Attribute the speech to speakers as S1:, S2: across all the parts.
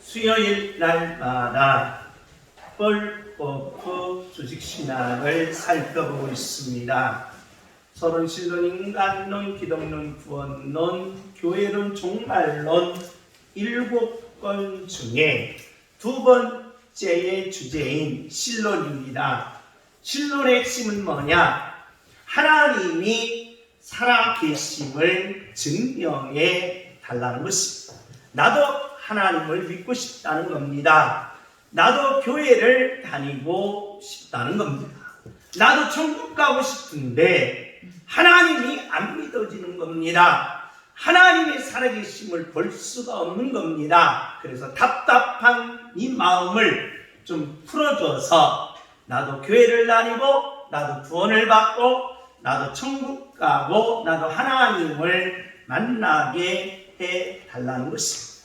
S1: 수요일 날마다 뻘거프 주식신학을 살펴보고 있습니다. 서론신론, 인간론, 기독론, 구원론, 교회론, 종말론 7권 중에 두 번째의 주제인 신론입니다. 신론의 핵심은 뭐냐? 하나님이 살아계심을 증명해 달라는 것입니다. 나도 하나님을 믿고 싶다는 겁니다. 나도 교회를 다니고 싶다는 겁니다. 나도 천국 가고 싶은데 하나님이 안 믿어지는 겁니다. 하나님의 살아계심을 볼 수가 없는 겁니다. 그래서 답답한 이 마음을 좀 풀어줘서 나도 교회를 다니고 나도 구원을 받고 나도 천국 가고 나도 하나님을 만나게 해달라는 것입니다.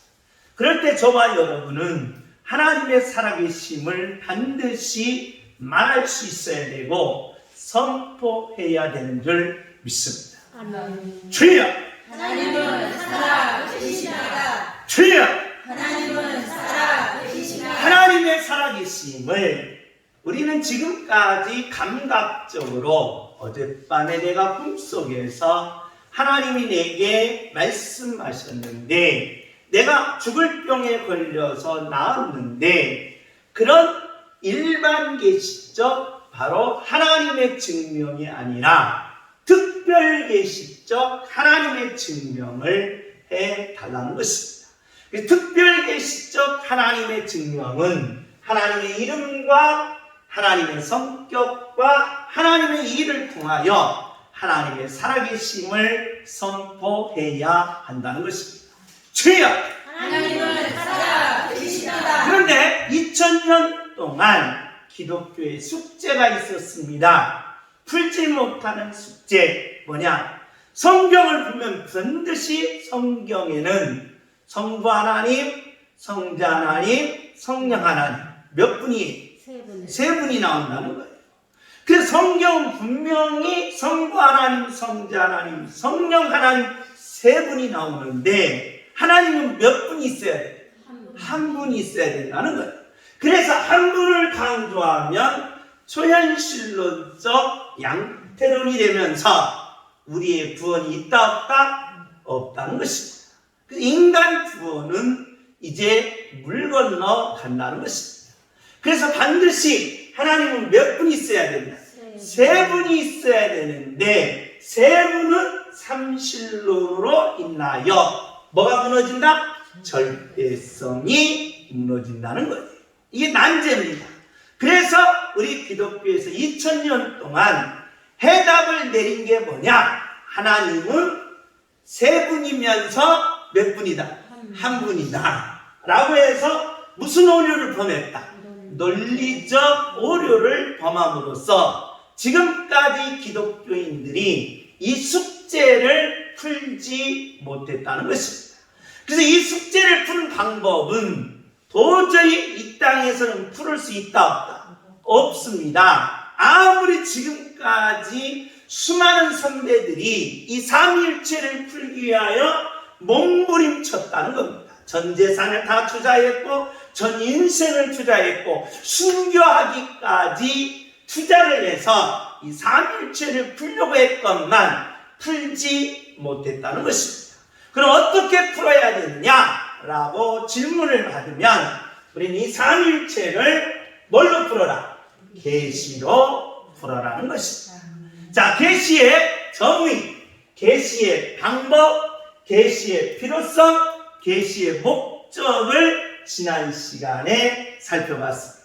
S1: 그럴 때 저와 여러분은 하나님의 살아계심을 반드시 말할 수 있어야 되고 선포해야 되는 줄 믿습니다.
S2: 아멘.
S1: 주여!
S2: 하나님은 살아계시나이다.
S1: 주여!
S2: 하나님은 살아계시나이다.
S1: 하나님의 살아계심을 우리는 지금까지 감각적으로 어젯밤에 내가 꿈속에서 하나님이 내게 말씀하셨는데 내가 죽을 병에 걸려서 나았는데 그런 일반 계시적 바로 하나님의 증명이 아니라 특별 계시적 하나님의 증명을 해달라는 것입니다. 특별 계시적 하나님의 증명은 하나님의 이름과 하나님의 성격과 하나님의 일을 통하여 하나님의 살아계심을 선포해야 한다는 것입니다. 주여!
S2: 하나님은 살아계시나이다.
S1: 그런데 2000년 동안 기독교의 숙제가 있었습니다. 풀지 못하는 숙제 뭐냐? 성경을 보면 반드시 성경에는 성부 하나님, 성자 하나님, 성령 하나님 몇 분이? 세 분이 나온다는 거예요. 그래서 성경은 분명히 성부 하나님, 성자 하나님, 성령 하나님 세 분이 나오는데 하나님은 몇 분이 있어야 돼요? 한 분이 있어야 된다는 거예요. 그래서 한 분을 강조하면 초현실론적 양태론이 되면서 우리의 구원이 있다 없다? 없다는 것입니다. 그래서 인간 구원은 이제 물 건너 간다는 것입니다. 그래서 반드시 하나님은 몇 분이 있어야 된다? 세 분이 있어야 되는데 세 분은 삼실론으로 인하여 뭐가 무너진다? 절대성이 무너진다는 거예요. 이게 난제입니다. 그래서 우리 기독교에서 2000년 동안 해답을 내린 게 뭐냐? 하나님은 세 분이면서 몇 분이다? 한 분이다. 라고 해서 무슨 오류를 범했다? 논리적 오류를 범함으로써 지금까지 기독교인들이 이 숙제를 풀지 못했다는 것입니다. 그래서 이 숙제를 푸는 방법은 도저히 이 땅에서는 풀을 수 있다 없다? 없습니다. 아무리 지금까지 수많은 선배들이 이 삼위일체를 풀기 위하여 몸부림쳤다는 겁니다. 전 재산을 다 투자했고 전 인생을 투자했고 순교하기까지 투자를 해서 이 삼위일체를 풀려고 했건만 풀지 못했다는 것입니다. 그럼 어떻게 풀어야 되느냐라고 질문을 받으면 우리는 이 삼위일체를 뭘로 풀어라? 계시로 풀어라는 것입니다. 자, 계시의 정의, 계시의 방법, 계시의 필요성, 계시의 목적을 지난 시간에 살펴봤습니다.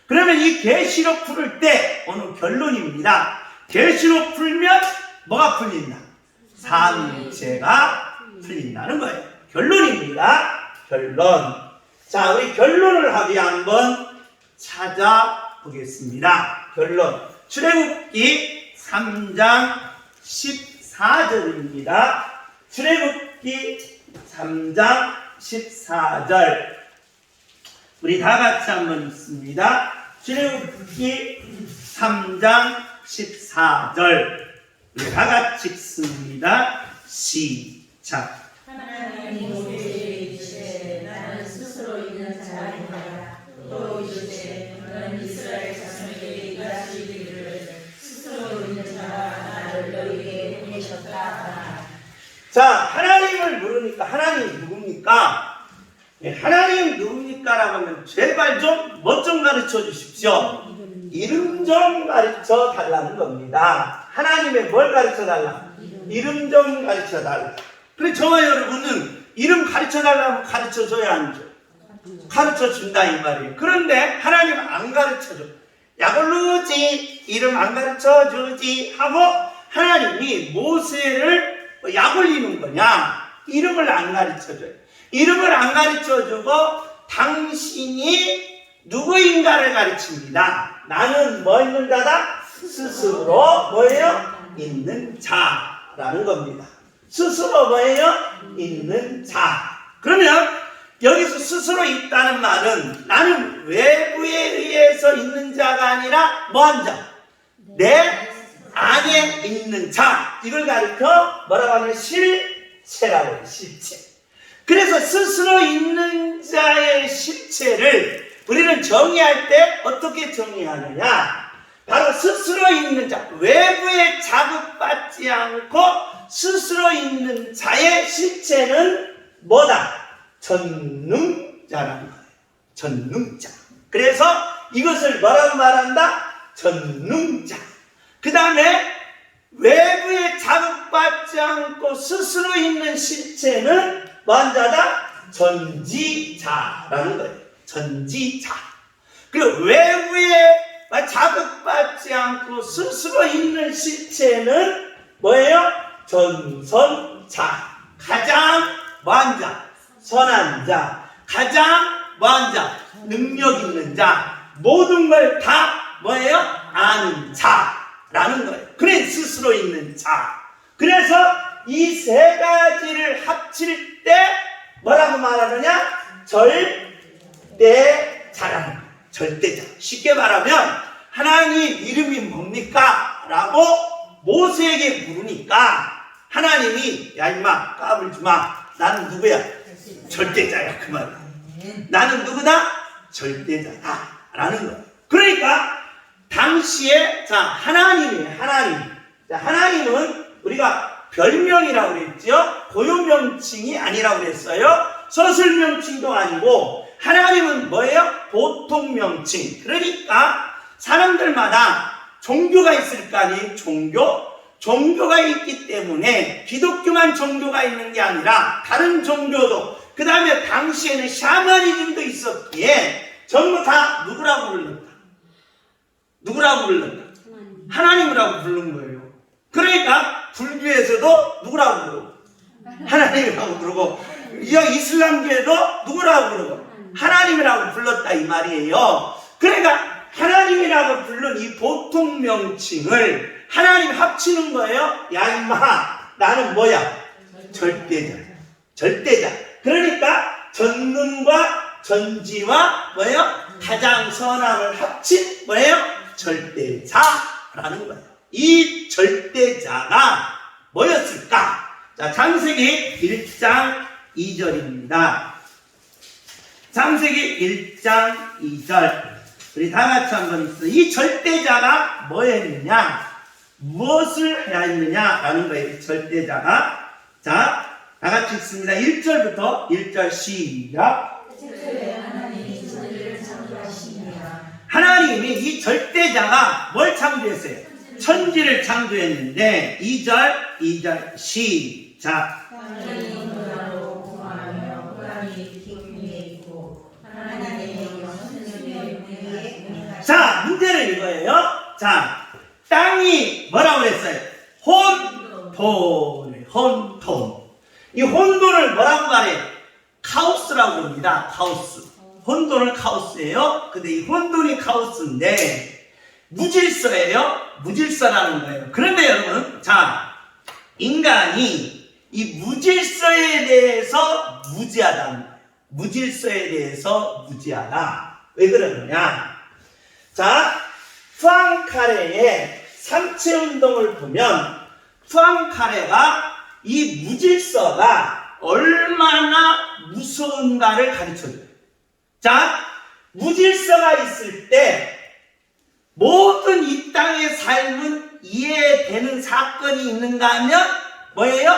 S1: 그러면 이 계시로 풀을 때 오늘 결론입니다. 계시로 풀면 뭐가 풀린다? 삼위일체가 풀린다는 거예요. 결론입니다. 결론. 자, 우리 결론을 하기 한번 찾아보겠습니다. 결론. 출애굽기 3장 14절입니다. 출애굽기 3장 14절. 우리 다 같이 한번 읽습니다. 출애굽기 3장 14절. 우리 다 같이 읽습니다. 시작.
S2: 하나님이 모세에게 이르시되 나는 스스로 있는
S1: 자, 하나님을 물으니까 하나님 누굽니까? 하나님 누굽니까? 라고 하면 제발 좀 뭐 좀 가르쳐 주십시오. 이름 좀 가르쳐 달라는 겁니다. 하나님의 뭘 가르쳐 달라? 이름 좀 가르쳐 달라. 그래, 저와 여러분은 이름 가르쳐 달라면 가르쳐 줘야 안 줘? 가르쳐 준다 이 말이에요. 그런데 하나님은 안 가르쳐 줘. 약올르지 이름 안 가르쳐 주지 하고 하나님이 모세를 약 올리는 거냐? 이름을 안 가르쳐 줘요. 이름을 안 가르쳐 주고 당신이 누구인가를 가르칩니다. 나는 뭐 있는 자다? 스스로 뭐예요? 있는 자라는 겁니다. 스스로 뭐예요? 있는 자. 그러면 여기서 스스로 있다는 말은 나는 외부에 의해서 있는 자가 아니라 뭐한 자? 내 안에 있는 자. 이걸 가리켜 뭐라고 하면 실체라고 해요. 실체. 그래서 스스로 있는 자의 실체를 우리는 정의할 때 어떻게 정의하느냐? 바로 스스로 있는 자, 외부에 자극받지 않고 스스로 있는 자의 실체는 뭐다? 전능자라는 거예요. 전능자. 그래서 이것을 뭐라고 말한다? 전능자. 그 다음에 외부에 자극받지 않고 스스로 있는 실체는 뭐한 자다? 전지자라는 거예요. 전지자. 그리고 외부에 자극받지 않고 스스로 있는 실체는 뭐예요? 전선자. 가장 뭐한 자? 선한 자. 가장 뭐한 자? 능력 있는 자. 모든 걸 다 뭐예요? 아는 자라는 거예요. 그래 스스로 있는 자. 그래서 이 세 가지를 합칠 때 뭐라고 말하느냐? 절대자라는 거예요. 절대자. 쉽게 말하면 하나님 이름이 뭡니까? 라고 모세에게 물으니까 하나님이 야 임마 까불지 마. 나는 누구야? 절대자야. 그 말이야. 나는 누구다? 절대자다. 라는 거예요. 그러니까 당시에 자 하나님이에요. 하나님. 자, 하나님은 우리가 별명이라고 그랬죠. 고유명칭이 아니라고 그랬어요. 서술명칭도 아니고 하나님은 뭐예요? 보통명칭. 그러니까 사람들마다 종교가 있을 거 아니에요. 종교가 있기 때문에 기독교만 종교가 있는 게 아니라 다른 종교도 그 다음에 당시에는 샤머니즘도 있었기에 전부 다 누구라고 불렀다? 누구라고 불렀다? 하나님이라고 부른 거예요. 그러니까 불교에서도 누구라고 부르고 하나님이라고 부르고 이슬람교에도 누구라고 부르고 하나님이라고 불렀다 이 말이에요. 그러니까 하나님이라고 부른 이 보통 명칭을 하나님 합치는 거예요. 야 임마 나는 뭐야? 절대자. 절대자. 그러니까 전능과 전지와 뭐예요? 가장 선함을 합친 뭐예요? 절대자라는 거예요. 이 절대자가 뭐였을까? 자, 창세기 1장 2절입니다. 창세기 1장 2절. 우리 다 같이 한번 있어. 이 절대자가 뭐 했느냐? 무엇을 해야 했느냐? 라는 거예요. 절대자가. 자, 다 같이 읽습니다. 1절부터 1절 시작. 하나님이 이 절대자가 뭘 창조했어요? 천지를 창조했는데 2절 시작. 자, 문제는 이거예요. 자, 땅이 뭐라고 그랬어요? 혼돈. 이 혼돈을 뭐라고 말해요? 카오스라고 합니다. 카오스. 혼돈을 카오스예요. 근데 이 혼돈이 카오스인데 무질서예요. 무질서라는 거예요. 그런데 여러분, 자, 인간이 이 무질서에 대해서 무지하다는 거예요. 무질서에 대해서 무지하다. 왜 그러느냐? 자, 푸앙카레의 삼체운동을 보면 푸앙카레가 이 무질서가 얼마나 무서운가를 가르쳐줘요. 자, 무질서가 있을 때 모든 이 땅의 삶은 이해되는 사건이 있는가 하면 뭐예요?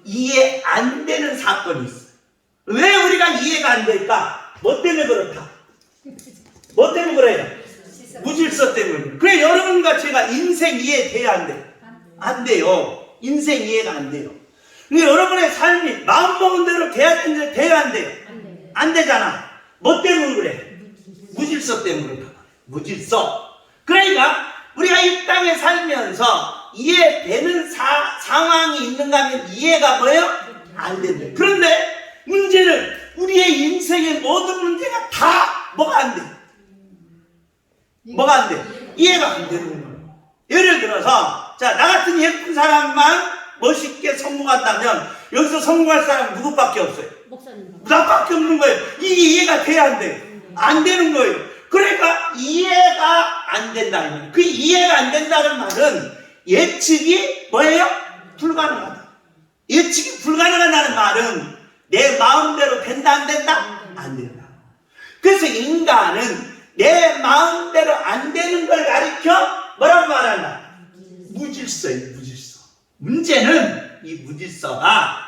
S1: 이해 안 되는 사건이 있어요. 왜 우리가 이해가 안 될까? 뭐 때문에 그렇다? 뭐 때문에 그래요? 무질서 때문에. 그래, 여러분과 제가 인생 이해돼야 안 돼요? 안 돼요. 인생 이해가 안 돼요. 근데 여러분의 삶이 마음먹은 대로 돼야 되는데 돼야 안 돼요? 안 되잖아. 뭐 때문에 그래? 무질서 때문에 그렇다. 무질서. 그러니까 우리가 이 땅에 살면서 이해되는 상황이 있는가 하면 이해가 뭐예요? 안 된다. 그런데 문제는 우리의 인생의 모든 문제가 다 뭐가 안 돼? 뭐가 안 돼? 이해가 안 되는 거예요. 예를 들어서 자, 나 같은 예쁜 사람만 멋있게 성공한다면 여기서 성공할 사람 누구밖에 없어요? 나밖에 없는 거예요. 이게 이해가 돼야 안 돼요? 안 되는 거예요. 그러니까 이해가 안 된다. 그 이해가 안 된다는 말은 예측이 뭐예요? 불가능하다. 예측이 불가능하다는 말은 내 마음대로 된다 안 된다? 안 된다. 그래서 인간은 내 마음대로 안 되는 걸 가리켜 뭐라고 말한다? 무질서예요. 무질서. 문제는 이 무질서가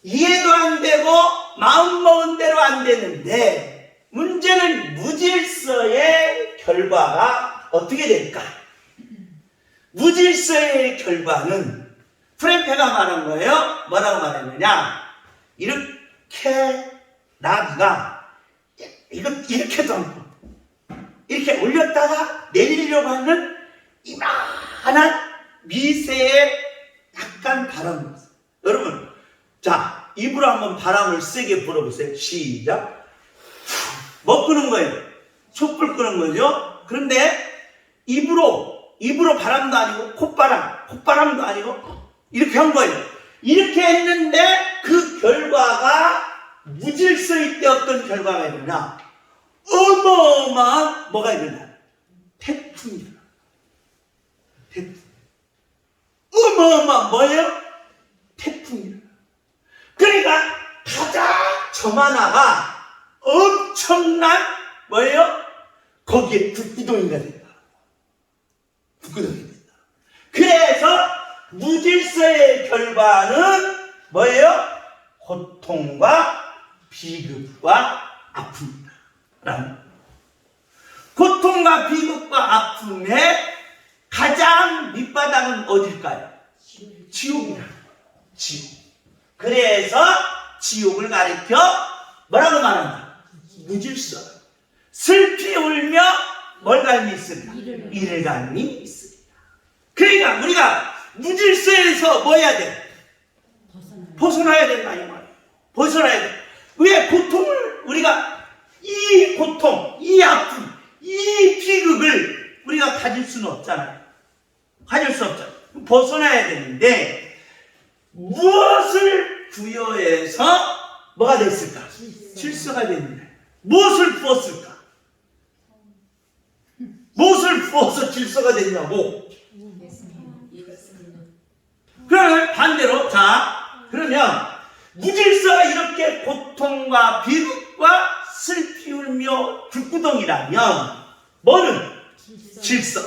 S1: 이해도 안 되고 마음먹은 대로 안 되는데 문제는 무질서의 결과가 어떻게 될까? 무질서의 결과는 프랭페가 말한 거예요. 뭐라고 말했느냐? 이렇게 나비가 이렇게 던져 이렇게 올렸다가 내리려고 하는 이만한 미세의 약간 바람이 있어요. 여러분, 자, 입으로 한번 바람을 세게 불어보세요. 시작. 뭐 끄는 거예요? 촛불 끄는 거죠. 그런데 입으로 바람도 아니고 콧바람도 아니고 이렇게 한 거예요. 이렇게 했는데 그 결과가 무질서일 때 어떤 결과가 일어나? 어마어마한 뭐가 일어나? 태풍이 일어나. 태풍. 어마어마한 뭐예요? 태풍이 일어나. 그러니까 가장 저 하나가 엄청난 뭐예요? 거기에 불구덩이가 된다. 불구덩이 된다. 그래서 무질서의 결과는 뭐예요? 고통과 비극과 아픔이다. 고통과 비극과 아픔의 가장 밑바닥은 어딜까요? 지옥이다. 지옥. 그래서 지옥을 가리켜 뭐라고 말한다? 무질서. 슬피 울며 뭘 갈미 있으리라? 이를 갈미 있으리라. 그러니까 우리가 무질서에서 뭐 해야 돼? 벗어나야 된다 이 말이에요. 벗어나야 돼. 왜 고통을 우리가 이 고통, 이 아픔, 이 비극을 우리가 가질 수는 없잖아요. 가질 수 없잖아요. 벗어나야 되는데 무엇을 부여해서 뭐가 됐을까? 질서가 됐는데 무엇을 부었을까? 무엇을 부어서 질서가 됐냐고. 그러면 반대로 그러면 무질서가 이렇게 고통과 비극과 슬피 울며 불구덩이라면 뭐는? 질서.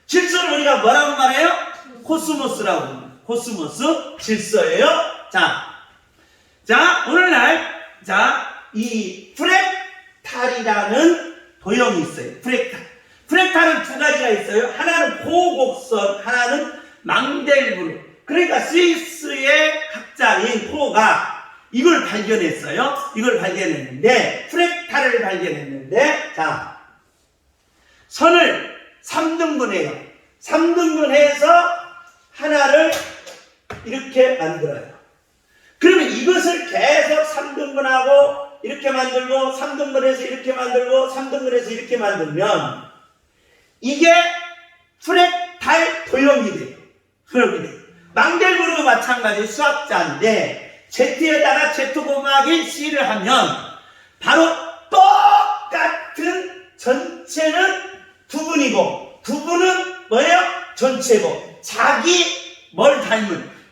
S1: 질서를 우리가 뭐라고 말해요? 코스모스라고 합니다. 코스모스 질서예요. 자, 오늘날 이 프랙탈이라는 도형이 있어요. 프랙탈은 두 가지가 있어요. 하나는 고곡선, 하나는 망델브르. 그러니까 스위스의 학자인 코가 이걸 발견했어요. 이걸 발견했는데 프랙탈을 발견했는데 선을 3등분해요. 3등분해서 하나를 이렇게 만들어요. 그러면 이것을 계속 3등분하고 이렇게 만들고 3등분해서 이렇게 만들고 3등분해서 이렇게 만들면 이게 프랙탈 도형이 돼요. 망델브르도 마찬가지 수학자인데 Z에다가 Z 곱하기 C를 하면 바로 똑같은 전체는 두분이고 두분은 뭐예요? 전체고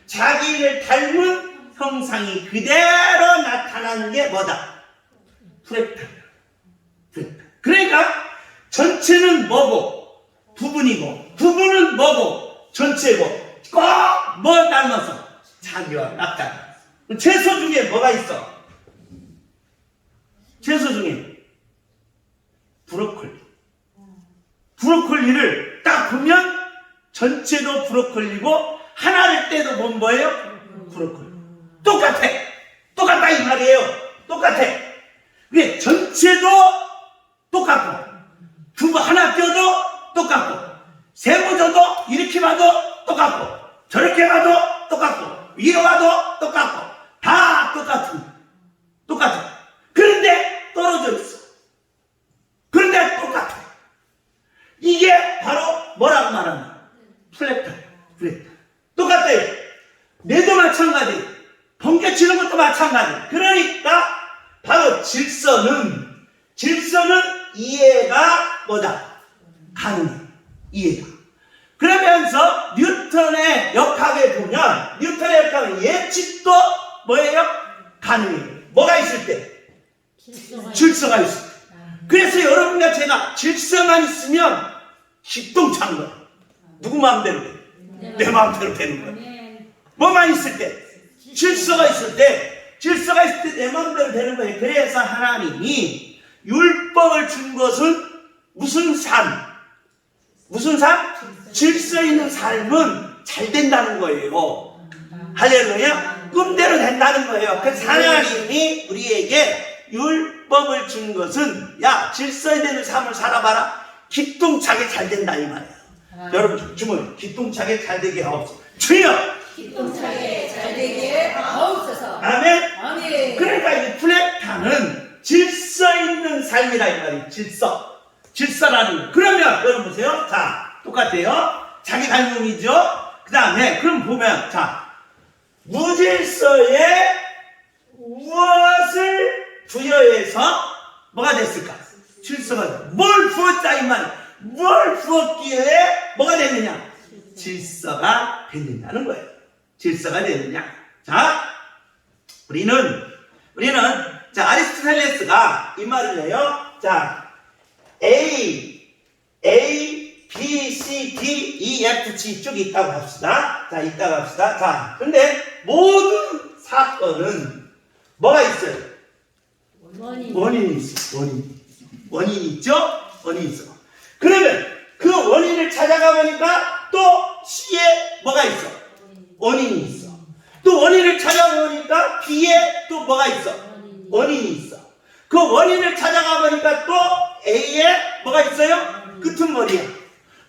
S1: 자기를 닮은 형상이 그대로 나타나는 게 뭐다? 프랙탈. 그러니까 전체는 뭐고? 두분이고 두분은 뭐고? 전체고 꼭 낙타기와 낙타. 채소 중에 뭐가 있어? 채소 중에 브로콜리. 브로콜리를 딱 보면 전체도 브로콜리고 하나를 떼도 본 뭐예요? 브로콜리. 똑같다 이 말이에요. 똑같아. 근데 전체도 똑같고 두부 하나 떼도 똑같고 세모 줘도 이렇게 봐도 똑같고 저렇게 봐도 똑같고 위로 봐도 똑같고 다 똑같아. 그런데 떨어져 있어. 그런데 똑같아. 이게 바로 뭐라고 말하나? 플렉타. 똑같아요. 뇌도 마찬가지. 번개치는 것도 마찬가지. 그러니까 바로 질서는 이해가 뭐다? 가능해. 이해가. 그러면서 뉴턴의 역학에 보면 뉴턴의 역학은 예측도 뭐예요? 가능해요. 뭐가 있을 때? 질서가 있을 때. 그래서 여러분과 제가 질서만 있으면 기똥찬 거야. 누구 마음대로 돼? 내 마음대로 되는 거야. 뭐만 있을 때? 질서가 있을 때 내 마음대로 되는 거예요. 그래서 하나님이 율법을 준 것은 무슨 삶? 질서 있는 삶은 잘 된다는 거예요. 할렐루야. 꿈대로 된다는 거예요. 그래서 하나님이 우리에게 율법을 준 것은 야 질서 있는 삶을 살아봐라. 기똥차게 잘 된다 이 말이에요. 여러분 주문 기똥차게 잘 되게 하옵소서. 주여
S2: 기똥차게 잘 되게 하옵소서.
S1: 아멘. 그러니까 이 플렉타는 질서 있는 삶이라 이 말이에요. 질서라는 거. 그러면 여러분 보세요. 자 똑같아요. 자기 닮음이죠. 그 다음에 그럼 보면 자 무질서에 무엇을 부여해서 뭐가 됐을까? 질서가 돼. 뭘 부었다 이 말이에요. 뭘 부었기에 뭐가 됐느냐? 질서가 됐느냐는 거예요. 질서가 되느냐. 자, 우리는 자 아리스토텔레스가 이 말을 해요. 자, A, B, C, D, E, F, G 쭉 있다고 합시다. 자, 근데 모든 사건은 뭐가 있어요? 원인이 있어. 원인이 있죠? 원인이 있어. 그러면 그 원인을 찾아가 보니까 또 C에 뭐가 있어? 원인이 있어. 또 원인을 찾아보니까 B에 또 뭐가 있어? 원인이 있어. 그 원인을 찾아가 보니까 또 A에 뭐가 있어요? 끄트머리야.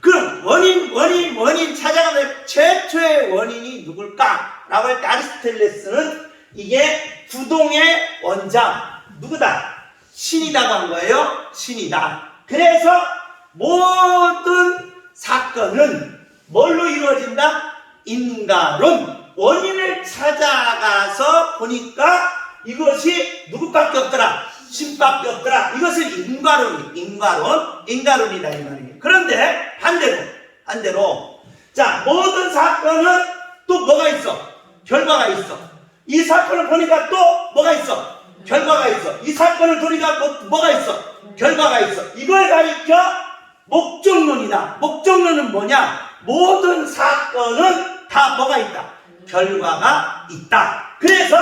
S1: 그럼 원인 찾아가면 최초의 원인이 누굴까? 라고 할 때 아리스토텔레스는 이게 부동의 원자 누구다? 신이라고 한 거예요. 신이다. 그래서 모든 사건은 뭘로 이루어진다? 인과론. 원인을 찾아가서 보니까 이것이 누구밖에 없더라? 신밖에 없더라. 이것은 인과론이다 이 말이에요. 그런데 반대로 자 모든 사건은 또 뭐가 있어? 결과가 있어. 이 사건을 보니까 또 뭐가 있어? 결과가 있어. 이 사건을 보니까 뭐가 있어? 결과가 있어. 이걸 가리켜 목적론이다. 목적론은 뭐냐? 모든 사건은 다 뭐가 있다? 결과가 있다. 그래서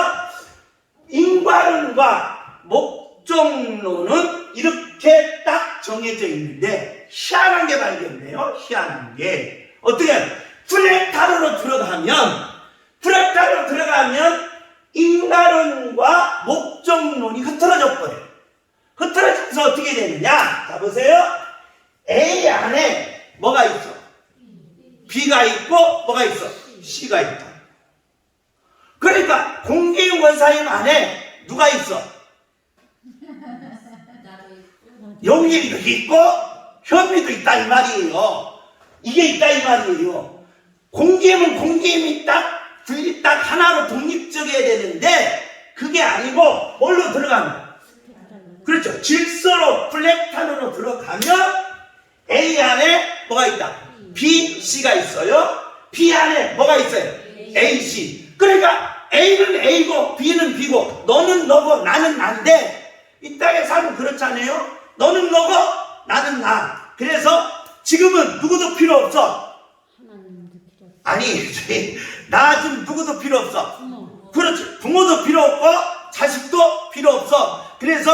S1: 인과론과 목적론은 이렇게 딱 정해져 있는데 희한한 게 발견돼요. 희한한 게 어떻게 플렉타로로 들어가면 인과론과 목적론이 흐트러져 버려요. 흐트러져서 어떻게 되느냐? 자 보세요. A 안에 뭐가 있어? B가 있고 뭐가 있어? C가 있다. 그러니까 공기원사님 안에 누가 있어? 용일이도 있고 현미도 있다 이 말이에요. 이게 있다 이 말이에요. 공기임은 공기임이 딱 분리 딱 하나로 독립적이어야 되는데 그게 아니고 뭘로 들어가면 그렇죠. 질서로 플렉탄으로 들어가면 A 안에 뭐가 있다? B, C가 있어요. B 안에 뭐가 있어요? A, C. 그러니까 A는 A고 B는 B고 너는 너고 나는 난데 이 땅의 삶은 그렇잖아요. 너는 너고 나는 나. 그래서 지금은 누구도 필요 없어. 아니 나 지금 누구도 필요 없어. 그렇지. 부모도 필요 없고 자식도 필요 없어. 그래서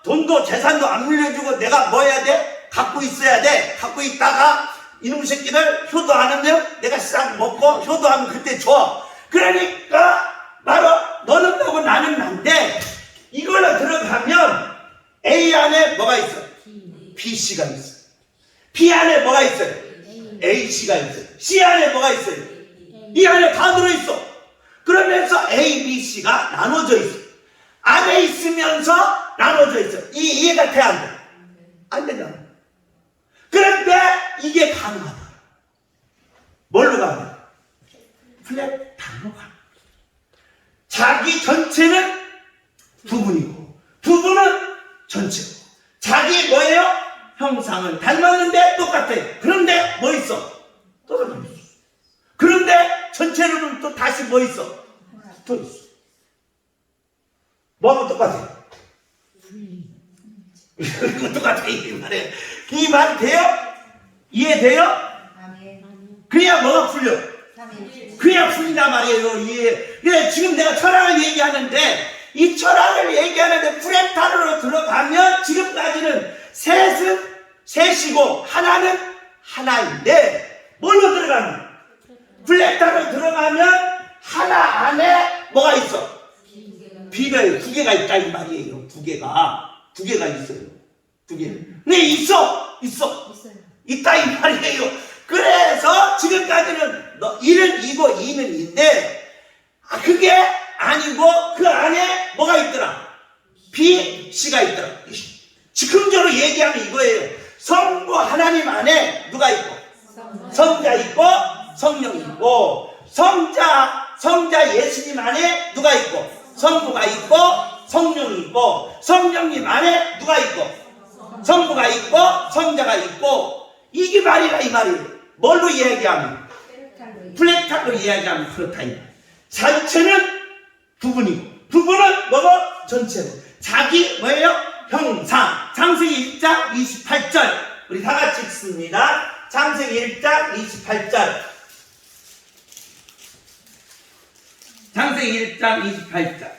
S1: 돈도 재산도 안 물려주고 내가 뭐 해야 돼? 갖고 있어야 돼. 갖고 있다가 이놈 새끼들 효도 안 하면 내가 싹 먹고 효도하면 그때 줘. 그러니까 바로 너는 너고 나는 난데 이걸로 들어가면 A 안에 뭐가 있어? B, C가 있어. B 안에 뭐가 있어요? A, C가 있어요. C 안에 뭐가 있어요? 이 안에 다 들어있어. 그러면서 A, B, C가 나눠져 있어. 안에 있으면서 나눠져 있어. 이해가 돼, 안 돼? 안 되잖아. 그런데 이게 가능하다. 뭘로 가능해? 플랫타임으로 가능해. 자기 전체는 부분이고 부분은 전체고 자기 뭐예요? 형상은 닮았는데 똑같아요. 그런데 뭐 있어? 떨어져 있어. 그런데 전체로는 또 다시 뭐 있어? 또 있어. 뭐하고 똑같아요? 똑같아 이 말이에요. 이 말 돼요? 이해돼요? 그래야 뭐가 풀려? 그래야 풀린단 말이에요. 이해. 그래 지금 내가 철학을 얘기하는데 이 철학을 얘기하는데 플랫타르로 들어가면 지금까지는 셋은 셋이고 하나는 하나인데 뭘로 들어가면? 플랫타르로 들어가면 하나 안에 뭐가 있어? B가 두 개가 있다 이 말이에요. 두 개가 있어요. 두 개. 근데 있어. 있다 이 말이에요. 그래서 지금까지는 1은 2고 2는 2인데 그게 아니고 그 안에 뭐가 있더라? B, C가 있더라. 즉흥적으로 얘기하면 이거예요. 성부 하나님 안에 누가 있고? 성자 있고 성령 있고 성자 예수님 안에 누가 있고? 성부가 있고 성령이 있고 성령님 안에 누가 있고? 성부가 있고 성자가 있고 이게 말이라 이 말이에요. 뭘로 이야기하면? 플랫타로 이야기하면 그렇다 이 말. 전체는 부분이고 부분은 뭐고? 전체고 자기 뭐예요? 형상. 창세기 1장 28절 우리 다 같이 읽습니다. 창세기 1장 28절 창세기 1장 28절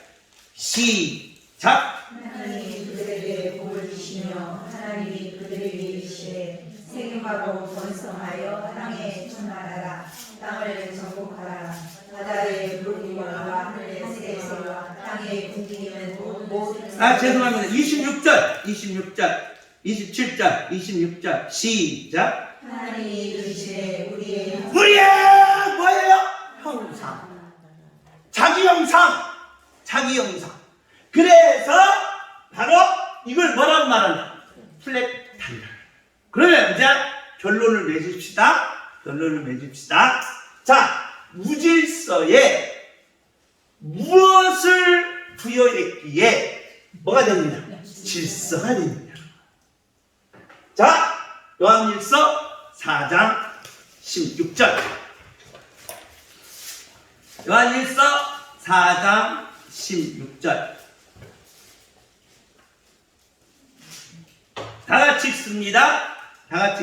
S1: 시작.
S2: 하나님이 그들에게 복을 주시며 하나님이 그들에게 이르시되 생육하고 번성하여 땅에 충만하라. 땅을 정복하라. 바다의 물고기와 하늘의 새새와 땅의 움직이는 모든
S1: 죄송합니다. 26절 27절 26절 시작.
S2: 하나님이 이르시되 우리의
S1: 뭐예요? 형상. 자기 형상. 그래서 바로 이걸 뭐라고 말하냐? 플랫타임. 그러면 이제 결론을 맺읍시다. 자, 무질서에 무엇을 부여했기에 뭐가 됩니다? 질서가 됩니다. 자, 요한일서 4장 16절. 요한일서 4장 16절. 다 같이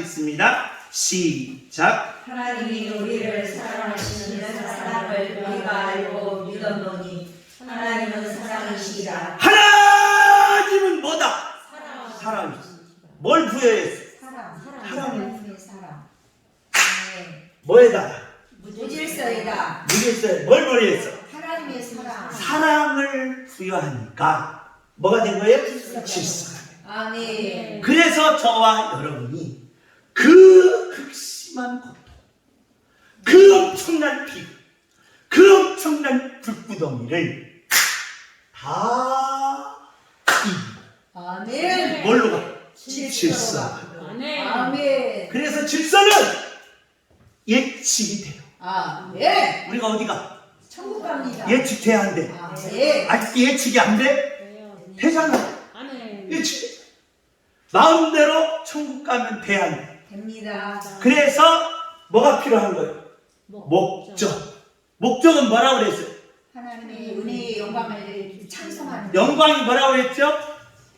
S1: 읽습니다. 시작.
S2: 하나님이 우리를 사랑하시는 사랑을 우리가 알고 믿었노니 하나님은 사랑이시라.
S1: 하나님은 뭐다? 사랑이시. 뭘 부여했어?
S2: 하나님의 사랑.
S1: 뭐에다가?
S2: 무질서이다.
S1: 무질서에 뭘 부여했어?
S2: 하나님의 사랑.
S1: 사랑을 부여하니까 뭐가 된 거예요? 질서가.
S2: 아멘.
S1: 그래서 저와 여러분이 그 극심한 고통, 그 엄청난 비극, 그 엄청난 불구덩이를 다
S2: 아멘.
S1: 뭘로 가?
S2: 질서.
S3: 아멘.
S2: 아멘.
S1: 그래서 질서는 예측이 돼요.
S2: 아멘.
S1: 우리가 어디가?
S2: 천국 갑니다.
S1: 예측돼야 안 돼.
S2: 아멘.
S1: 아직 예측이 안 돼? 되잖아.
S3: 아멘.
S1: 예측. 마음대로 천국 가면 돼야 안 돼.
S2: 됩니다.
S1: 그래서 뭐가 필요한 거예요? 목적. 목적은 뭐라고 그랬어요?
S2: 하나님의 은혜의 영광을 찬송하는
S1: 영광이 뭐라고 그랬죠?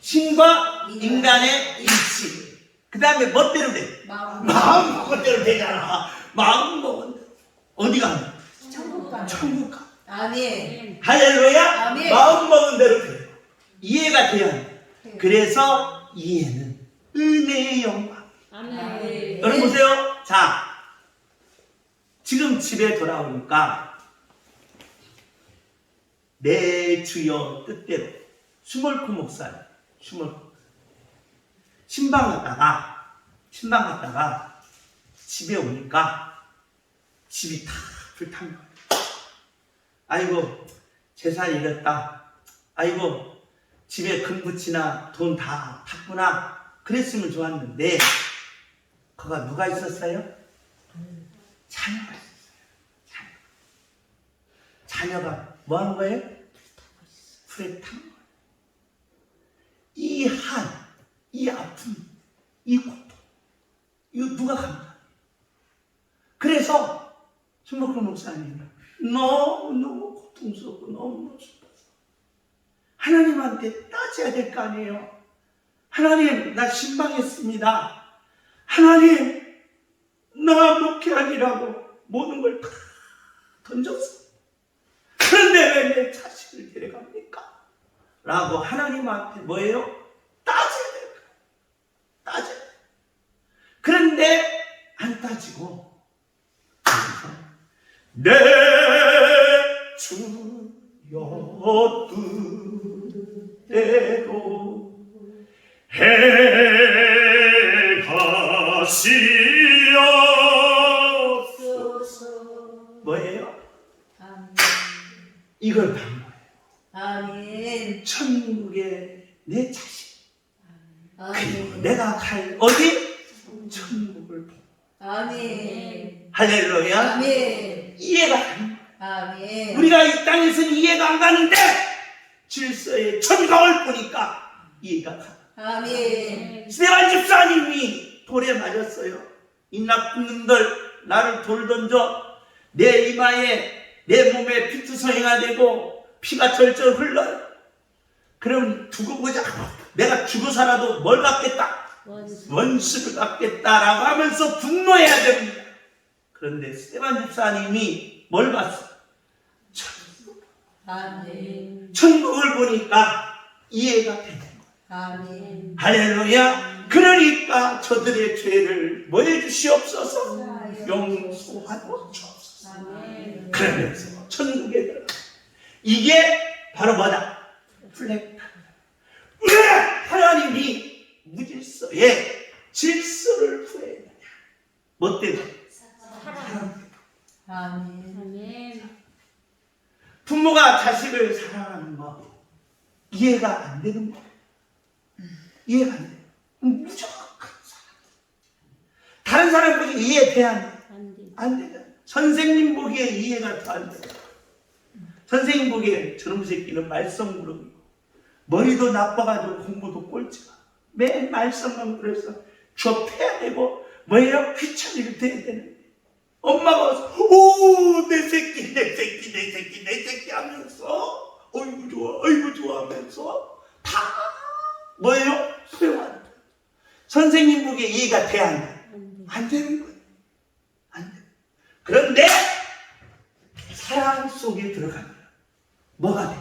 S1: 신과 인간의 일치. 그 다음에 멋대로 돼.
S2: 마음.
S1: 마음 먹은 대로 되잖아. 마음 먹은 대로. 어디 가면?
S2: 천국 가는.
S1: 천국 가.
S2: 아멘.
S1: 할렐루야.
S2: 아멘.
S1: 마음 먹은 대로 돼요. 이해가 돼야 돼. 그래서 이해는 은혜의 영광.
S2: 아멘.
S1: 여러분 보세요. 자, 지금 집에 돌아오니까 내 주여 뜻대로 수몰코 목사님, 신방 갔다가 집에 오니까 집이 다 불탄 거예요. 아이고 제사 잃었다. 아이고 집에 금붙이나 돈 다 탔구나. 그랬으면 좋았는데 거가 누가 있었어요? 자녀가 있었어요. 자녀가 뭐 하는 거예요? 불에 탄 거예요. 이 한, 이 아픔, 이 고통, 이거 누가 감당해요? 그래서 신목호 목사님은 너무너무 고통스럽고 너무너무 슬퍼서 하나님한테 따져야 될 거 아니에요. 하나님, 나 신방했습니다. 하나님, 나 목회하기라고 모든 걸 다 던졌어. 그런데 왜 내 자식을 데려갑니까? 라고 하나님한테 뭐예요? 따져야 될 거예요. 따져야 돼요. 그런데 안 따지고 내 주여 뜻대로 행하시옵소서. 뭐예요?
S2: 아멘.
S1: 이걸 반 거예요.
S2: 아멘.
S1: 천국에 내 자식, 그리고
S2: 아멘.
S1: 내가 갈 어디? 천국을 보고.
S2: 아멘.
S1: 할렐루야.
S2: 아멘.
S1: 이해가 안 가요.
S2: 아멘.
S1: 우리가 이 땅에서는 이해가 안 가는데 질서의 천국을 보니까 이해가 가.
S2: 아멘.
S1: 스테반 집사님이 돌에 맞았어요. 이 나쁜 놈들 나를 돌 던져 내 이마에 내 몸에 피투성이가 되고 피가 절절 흘러요. 그럼 두고 보자. 내가 죽어서라도 뭘 갖겠다? 원수를 갖겠다라고 하면서 분노해야 됩니다. 그런데 스테반 집사님이 뭘 봤어?
S2: 아멘.
S1: 천국을 보니까 이해가 되는 거예요.
S2: 아멘.
S1: 할렐루야. 그러니까 저들의 죄를 뭐 해주시옵소서? 용서하고 주옵소서.
S2: 아멘.
S1: 그러면서 천국에 들어가. 이게 바로 뭐다? 플랫. 왜 하나님이 무질서에 질서를 구했느냐? 뭐 때문에? 사랑.
S2: 아멘.
S1: 부모가 자식을 사랑하는 거 이해가 안 되는 거. 이해가 안 돼요. 무조건 사랑. 다른 사람 보기 이해돼야 안 돼? 안 돼요. 선생님 보기에 이해가 더 안 돼요. 선생님 보기에 저놈 새끼는 말썽구렁이고 머리도 나빠가지고 공부도 꼴찌가 매일 말썽만 그래서 접해야 되고 뭐예요? 귀찮이를 돼야 되는데 엄마가 와서 내 새끼 하면서 어이구 좋아 하면서 다 뭐예요? 소용하는 거예요. 선생님 보기에 이해가 돼야 안 돼? 안 되는 거예요. 안 돼. 그런데 사랑 속에 들어가면 뭐가 돼?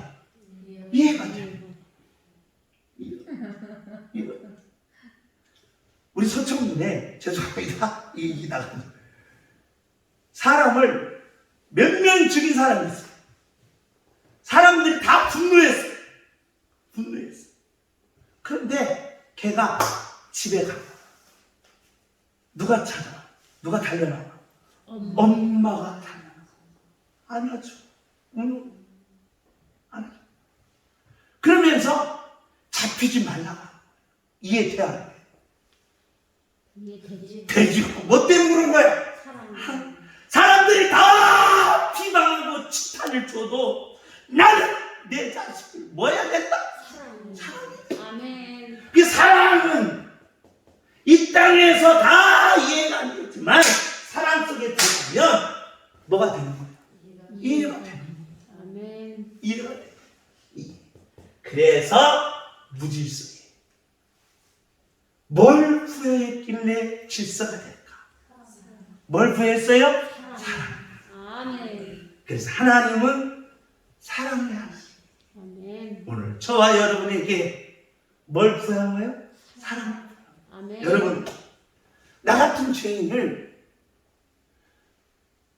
S1: 이해가 돼. 이거. 우리 서청문에 죄송합니다. 이 나가는 사람을 몇 명 죽인 사람이 있어요. 사람들이 다 분노했어요. 그런데 걔가 집에 가. 누가 찾아와? 누가 달려나와? 엄마가 달려나와. 안아줘. 안아줘. 그러면서 잡히지 말라고. 이해돼야 안 돼? 돼지고 뭐 때문에 그런 거야? 사람들이 다 비방하고 치탄을 줘도 나는 내 자식을 뭐 해야 된다?
S2: 아멘.
S1: 그 사랑은 이 땅에서 다 이해가 안 되지만 사랑 속에 들어가면 뭐가 되는 거야? 이해가 되는 거야.
S2: 아멘.
S1: 이해가 돼. 그래서 무질서해. 뭘 구했길래 질서가 될까? 뭘 구했어요? 사랑. 그래서 하나님은 사랑의 하나님.
S2: 아멘.
S1: 오늘 저와 여러분에게 뭘 구한 거예요? 사랑.
S2: 아멘.
S1: 여러분, 나 같은 죄인을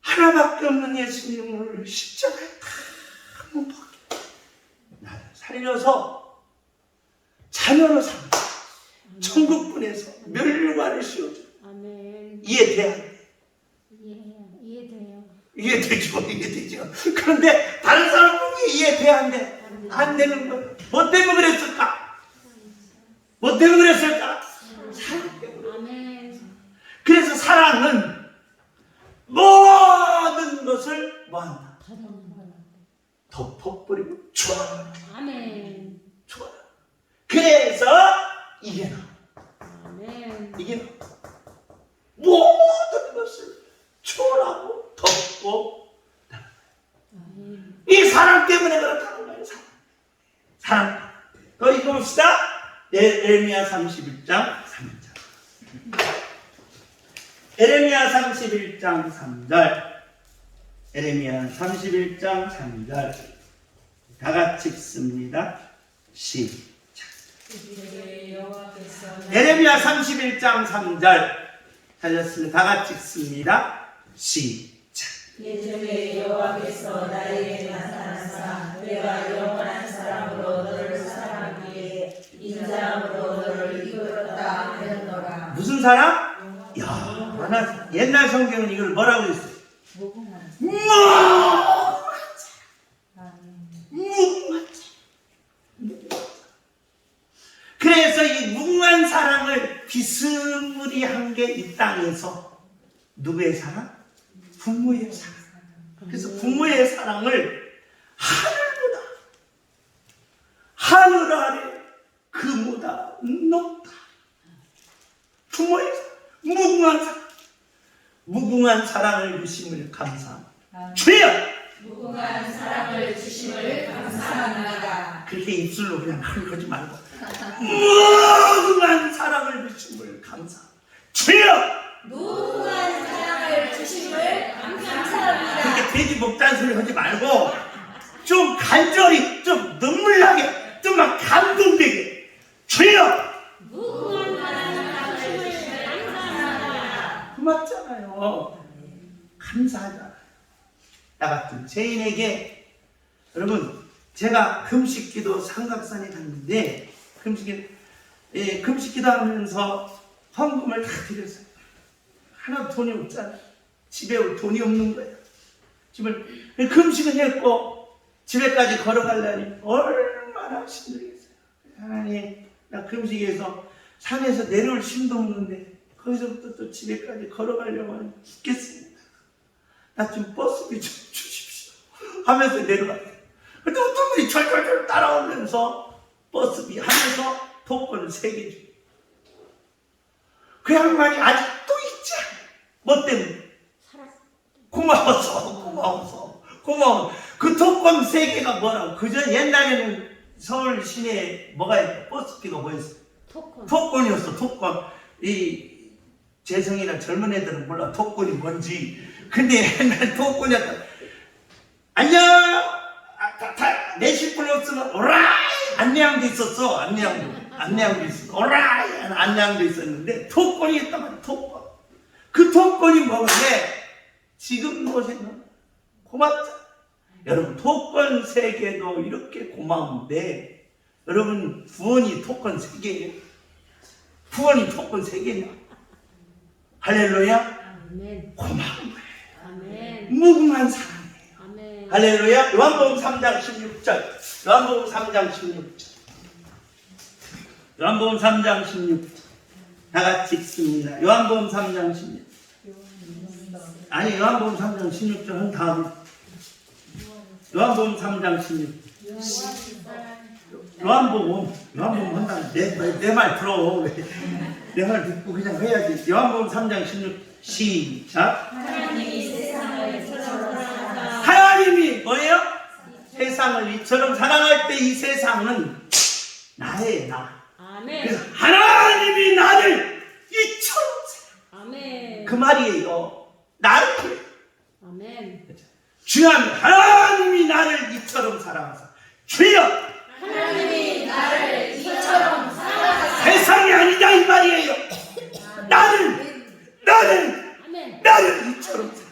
S1: 하나밖에 없는 예수님을 십자가에 다 못 박게 나를 살려서 자녀로 삼아 천국 보내서 멸류관을 씌워줘.
S2: 아멘.
S1: 이해돼야
S2: 이해돼요.
S1: 이해되죠. 그런데 다른 사람 보기에 이해돼야 안 돼. 안 되는 거예요. 뭐 때문에 그랬을까? 뭐 때문에 그랬을까? 사랑 때문에.
S2: 아멘.
S1: 그래서 사랑은 모든 것을 뭐한다? 덮어버리고 좋아한다.
S2: 아멘.
S1: 좋아. 그래서 이게 나.
S2: 아멘.
S1: 이게 나. 모든 것을 초월하고 덮고
S2: 아멘.
S1: 이 사랑 때문에 그렇다는 거예요. 사랑. 더 읽어봅시다. 에레미야 31장 3절. 에레미야 31장 3절. 에레미야 31장 3절. 다 같이 읽습니다. 시작. 에레미야 31장 3절. 찾았습니다. 다 같이 읽습니다. 시작.
S3: 예전에 여호와께서 나에게 나타나사 내가 영원한 사랑으로 너를 사랑하기에 인자함으로 너를 이끌었다 하였노라.
S1: 무슨 사랑? 야, 옛날 성경은 이걸 뭐라고 했어요? 무궁한 사랑. 그래서 이 무궁한 사랑을 비스무리한 게 이 땅에서 누구의 사랑? 부모의 사랑. 그래서 부모의 사랑을 하늘 아래 그보다 높다. 부모의 사랑, 무궁한 사랑을 주심을 감사합니다. 주여!
S3: 무궁한 사랑을 주심을 감사합니다.
S1: 그렇게 입술로 그냥 하지 말고 무궁한 사랑을 주심을 감사합니다. 주여!
S3: 무궁한 사랑을 주심을 감사합니다.
S1: 그렇게 돼지 목단 소리 하지 말고 좀 간절히, 좀 눈물 나게, 좀 막 감동되게 주여!
S2: 무궁한 사랑을 주심을 감사합니다.
S1: 고맙잖아요. 감사하잖아요. 나 같은 죄인에게 여러분, 제가 금식기도 삼각산에 갔는데 금식기도 하면서 헌금을 다 드렸어요. 하나도 돈이 없잖아요. 집에 돈이 없는 거예요. 금식은 했고 집에까지 걸어가려니 얼마나 힘들겠어요. 하나님, 나 금식에서 산에서 내려올 힘도 없는데 거기서부터 또 집에까지 걸어가려고 하니 죽겠습니다. 나 좀 버스비 좀 주십시오 하면서 내려갔어요. 근데 어떤 분이 철철철 따라오면서 버스비 하면서 복권을 3개 줘. 그 양반이 아직도 있지 않아요. 뭐 때문에? 고마워. 그 복권 3개가 뭐라고? 그저 옛날에는 서울 시내에 뭐가 있어? 버스비가 뭐였어? 토권이었어. 토권. 이 재성이나 젊은 애들은 몰라 토권이 뭔지. 근데 옛날 토권이었다. 안녕. 내실 분 없으면 오라이 안내양도 있었어. 안내양도 있었어. 오라이 안내양도 있었는데 토권이 있단 말이야. 토권. 그 토권이 뭐길래 지금 보시면 고맙죠. 여러분, 토권 3개도 이렇게 고마운데 여러분, 구원이 토권 3개예요. 구원이 토권 3개냐? 할렐루야.
S2: 아멘.
S1: 고마운 거예요.
S2: 아멘.
S1: 무궁한 사랑이에요.
S2: 아멘.
S1: 할렐루야. 요한복음 3장 16절. 요한복음 3장 16절. 요한복음 3장 16절. 다 같이 읽습니다. 요한복음 3장 16절. 아니, 요한복음 3장 16절 한 다음에. 요한복음 3장 16절. 요한복음 한다면 내 말 들어. 내 말 듣고 그냥 해야지. 요한복음 3장 16절. 시작.
S3: 하나님이 세상을 이처럼 사랑하사
S1: 하나님이 뭐예요? 세상을 이처럼 사랑할 때 이 세상은 나예요, 나.
S2: 아멘.
S1: 그래서 하나님이 나를 이처럼 사랑.
S2: 아멘.
S1: 그 말이에요. 나를.
S2: 아멘.
S1: 주님 하나님이 나를 이처럼 사랑하사 주여
S3: 하나님이 나를 이처럼 사랑하사
S1: 세상이 아니다 이 말이에요. 나를
S2: 아멘.
S1: 이처럼 사랑하사.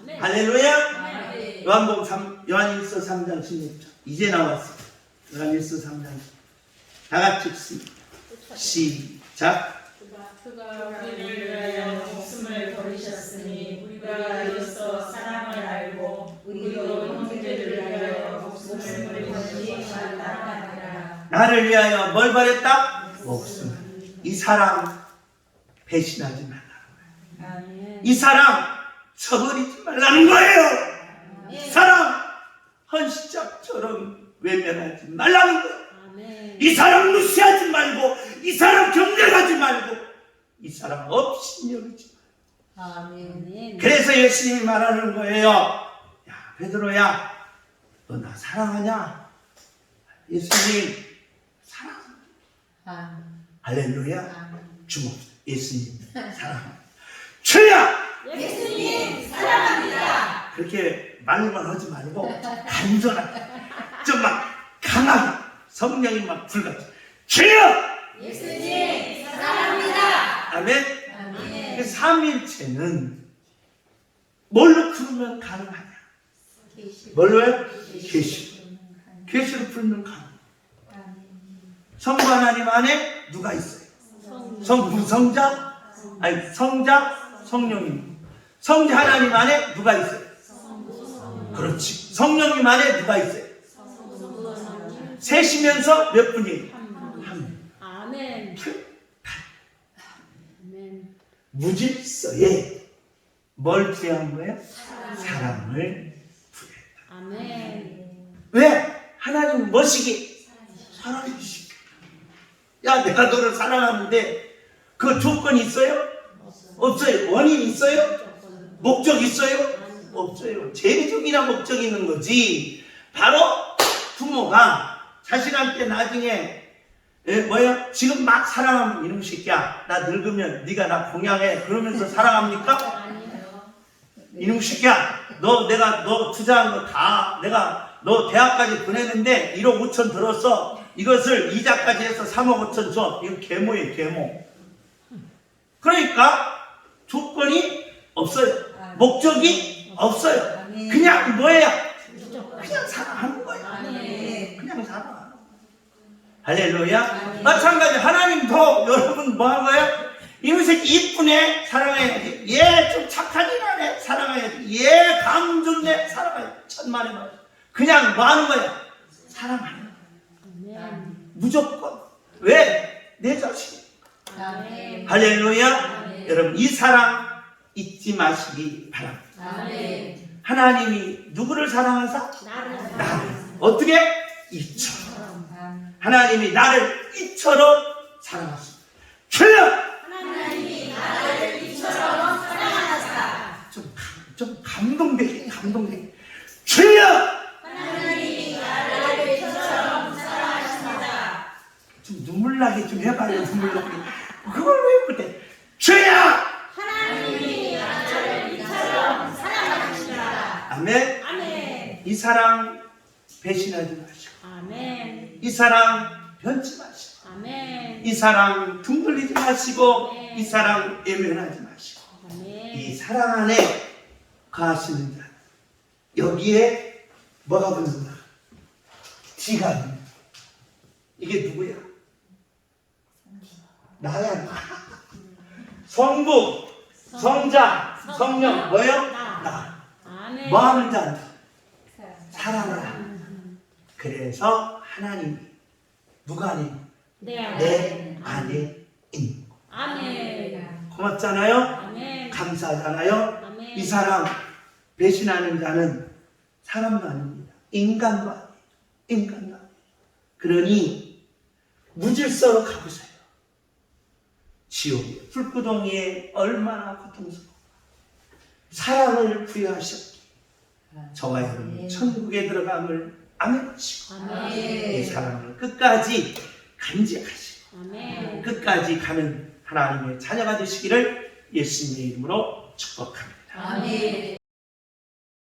S2: 아멘.
S1: 할렐루야.
S3: 아멘.
S1: 요한일서 3장 16절 이제 나왔어. 요한일서 3장 다 같이 읽습니다. 시작.
S3: 그가 우리를 위하여 목숨을 버리셨으니 우리가 이로써 사랑을 알고 우리도 형제를 위하여 목숨을 버리지 말라.
S1: 나를 위하여 뭘 버렸다? 목숨. 이 사랑 배신하지 말라.
S3: 아멘.
S1: 이 사랑 저버리지 말라는 거예요. 이 사랑 헌시작처럼 외면하지 말라는 거예요.
S2: 아멘.
S1: 이 사랑 무시하지 말고 이 사랑 경멸하지 말고 이 사랑 없이 여기지 말고.
S3: 아멘.
S1: 그래서 예수님이 말하는 거예요. 야 베드로야 너 나 사랑하냐? 예수님 사랑합니다. 할렐루야. 주목 예수님 사랑합니다. 주여
S3: 예수님 사랑합니다.
S1: 그렇게 말만 하지 말고 간절하게 좀 막 강하게 성령이 막 불같이 주여
S3: 예수님 사랑합니다.
S1: 아멘.
S3: 아멘.
S1: 그 삼일체는 뭘로 풀면 가능하냐? 뭘로요? 계시로 풀면 가능. 성부 하나님 안에 누가 있어요? 성부 성자 아니 성자 성령님. 성자 하나님 안에 누가 있어요? 그렇지. 성령님 안에 누가 있어요? 셋이면서 몇 분이에요? 한 분.
S2: 아멘. 아멘.
S1: 무질서에 뭘 부여한 거예요? 사랑을 부여했다.
S2: 아멘.
S1: 왜? 하나님 뭐시기? 사랑이시기. 야 내가 너를 사랑하는데 그 조건이 있어요? 없어요. 원인 있어요? 목적 있어요? 없어요. 재미적이나 목적이 있는 거지. 바로 부모가 자식한테 나중에 뭐야? 지금 막 사랑하면 이놈 새끼야 나 늙으면 네가 나 공양해 그러면서 사랑합니까?
S2: 아니요.
S1: 이놈 새끼야 내가 너 투자한 거 다 내가 너 대학까지 보냈는데 1억 5천 들었어 이것을 이자까지 해서 3억 5천 줘. 이거 계모예요 계모. 그러니까 조건이 없어요. 목적이 없어요. 그냥 뭐예요? 그냥 사랑하는 거예요. 그냥 사랑하는 거예요. 할렐루야. 마찬가지 하나님도 여러분 뭐 한 거예요? 이놈 새끼 이쁘네 사랑해야지. 얘 좀 착한 이라네 사랑해야지. 얘 감 좋네 사랑해야지. 천만의 말. 그냥 뭐 하는 거야? 사랑하는 거야.
S2: 아멘.
S1: 무조건. 왜? 내 자식.
S2: 아멘.
S1: 할렐루야. 여러분 이 사랑 잊지 마시기 바랍니다.
S3: 아멘.
S1: 하나님이 누구를 사랑하사?
S2: 나를
S1: 나를. 어떻게? 이처럼. 하나님이 나를 이처럼 사랑하십니다. 주여!
S3: 하나님이 나를 이처럼 사랑하사
S1: 좀 감동되게. 주여!
S3: 하나님이 나를 이처럼 사랑하십니다.
S1: 좀 눈물 나게 좀 해봐요. 눈물 나게. 그걸 왜 못해? 주여!
S3: 하나님이 나를 이처럼 사랑하십니다.
S1: 아멘.
S2: 아멘.
S1: 이 사랑 배신하지 마시고
S2: 아멘.
S1: 이 사랑 변치 마시고
S2: 아멘.
S1: 이 사랑 등 돌리지 마시고 이 사랑 외면하지 마시고 이
S2: 아멘.
S1: 사랑 안에 거하시는 자 여기에 뭐가 붙는다? 지가 붙는다. 이게 누구야? 나야 나. 성부 성자 성령 뭐요? 나.
S2: 아멘.
S1: 뭐 하는 자인가? 사랑을 하는. 그래서 하나님이 누가 안에 있는? 내 안에 있는 거.
S2: 아멘.
S1: 고맙잖아요.
S2: 아멘.
S1: 감사하잖아요.
S2: 아멘.
S1: 이 사람 배신하는 자는 사람도 아닙니다. 인간도 아니에요. 인간도 아니에요. 그러니 무질서로 가보세요. 지옥의 불구덩이에 얼마나 고통스러워. 사랑을 부여하셨기에 저와 여러분 천국에 들어감을 아멘하시고 이 사랑을 끝까지 간직하시고
S2: 아멘.
S1: 끝까지 가는 하나님의 자녀가 되시기를 예수님의 이름으로 축복합니다.
S3: 아멘.